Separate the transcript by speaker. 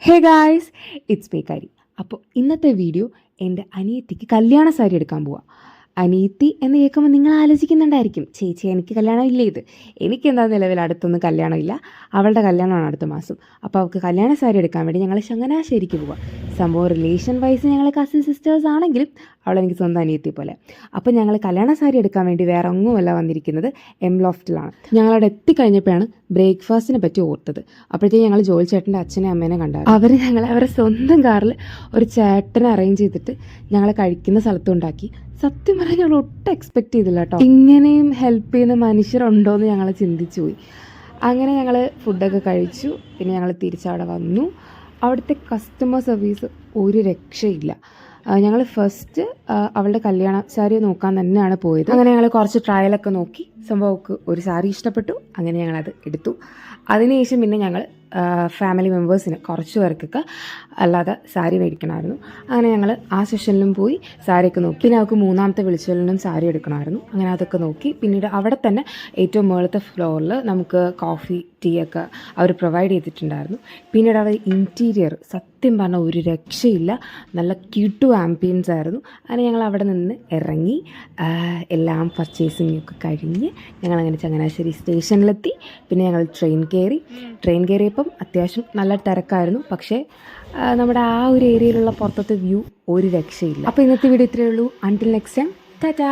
Speaker 1: Hey guys, it's me കരി. അപ്പോൾ ഇന്നത്തെ വീഡിയോ എൻ്റെ അനിയത്തിക്ക് കല്യാണ സാരി എടുക്കാൻ പോവാം. അനിയത്തി എന്ന് കേൾക്കുമ്പോൾ നിങ്ങൾ ആലോചിക്കുന്നുണ്ടായിരിക്കും, ചേച്ചി എനിക്ക് കല്യാണം ഇല്ലേ? എനിക്കെന്താ നിലവിൽ അടുത്തൊന്നും കല്യാണമില്ല. അവളുടെ കല്യാണമാണ് അടുത്ത മാസം. അപ്പോൾ അവൾക്ക് കല്യാണ സാരി എടുക്കാൻ വേണ്ടി ഞങ്ങൾ ചങ്ങനാശ്ശേരിക്ക് പോവാം. സംഭവം റിലേഷൻ വൈസ് ഞങ്ങൾ കസിൻ സിസ്റ്റേഴ്സ് ആണെങ്കിലും അവളെനിക്ക് സ്വന്തം അനിയത്തി പോലെ. അപ്പോൾ ഞങ്ങൾ കല്യാണ സാരി എടുക്കാൻ വേണ്ടി വേറെ ഒന്നുമല്ല വന്നിരിക്കുന്നത്, എം ലോഫ്റ്റിലാണ്. ഞങ്ങളവിടെ എത്തിക്കഴിഞ്ഞപ്പോഴാണ് ബ്രേക്ക്ഫാസ്റ്റിനെ പറ്റി ഓർത്തത്. അപ്പോഴത്തേക്ക് ഞങ്ങൾ ജോലി ചേട്ടൻ്റെ അച്ഛനെ അമ്മേനെ കണ്ടായിരുന്നു. അവർ ഞങ്ങളെ അവരുടെ സ്വന്തം കാറിൽ ഒരു ചേട്ടനെ അറേഞ്ച് ചെയ്തിട്ട് ഞങ്ങളെ കഴിക്കുന്ന സ്ഥലത്തുണ്ടാക്കി. സത്യം പറഞ്ഞാൽ ഞങ്ങൾ ഒട്ടും എക്സ്പെക്ട് ചെയ്തില്ല കേട്ടോ, ഇങ്ങനെയും ഹെൽപ്പ് ചെയ്യുന്ന മനുഷ്യരുണ്ടോ എന്ന് ഞങ്ങൾ ചിന്തിച്ചു പോയി. അങ്ങനെ ഞങ്ങൾ ഫുഡൊക്കെ കഴിച്ചു. പിന്നെ ഞങ്ങൾ തിരിച്ചവിടെ വന്നു. അവിടുത്തെ കസ്റ്റമർ സർവീസ് ഒരു രക്ഷയില്ല. ഞങ്ങൾ ഫസ്റ്റ് അവളുടെ കല്യാണ സാരി നോക്കാൻ തന്നെയാണ് പോയത്. അങ്ങനെ ഞങ്ങൾ കുറച്ച് ട്രയലൊക്കെ നോക്കി. സംഭവമൊക്കെ ഒരു സാരി ഇഷ്ടപ്പെട്ടു. അങ്ങനെ ഞങ്ങളത് എടുത്തു. അതിനുശേഷം പിന്നെ ഞങ്ങൾ ഫാമിലി മെമ്പേഴ്സിന് കുറച്ച് പേർക്കൊക്കെ അല്ലാതെ സാരി മേടിക്കണമായിരുന്നു. അങ്ങനെ ഞങ്ങൾ ആ സെഷനിലും പോയി സാരിയൊക്കെ നോക്കി. പിന്നെ അവർക്ക് മൂന്നാമത്തെ വിളിച്ചലിനും സാരി എടുക്കണമായിരുന്നു. അങ്ങനെ അതൊക്കെ നോക്കി. പിന്നീട് അവിടെ തന്നെ ഏറ്റവും മുകളിലത്തെ ഫ്ലോറിൽ നമുക്ക് കോഫി ടീ ഒക്കെ അവർ പ്രൊവൈഡ് ചെയ്തിട്ടുണ്ടായിരുന്നു. പിന്നീട് അവിടെ ഇൻറ്റീരിയർ സത്യം പറഞ്ഞാൽ ഒരു രക്ഷയില്ല, നല്ല ക്യൂട്ട് ആംബിയൻസ് ആയിരുന്നു. അങ്ങനെ ഞങ്ങൾ അവിടെ നിന്ന് ഇറങ്ങി എല്ലാം പർച്ചേസിങ് ഒക്കെ കഴിഞ്ഞ് ഞങ്ങളങ്ങനെ ചങ്ങനാശ്ശേരി സ്റ്റേഷനിലെത്തി. പിന്നെ ഞങ്ങൾ ട്രെയിൻ കയറിയപ്പം അത്യാവശ്യം നല്ല തിരക്കായിരുന്നു. പക്ഷേ നമ്മുടെ ആ ഒരു ഏരിയയിലുള്ള പുറത്തത്തെ വ്യൂ ഒരു രക്ഷയില്ല. അപ്പോൾ ഇന്നത്തെ വീഡിയോ ഇത്രയേ ഉള്ളൂ. Until next time, Tata.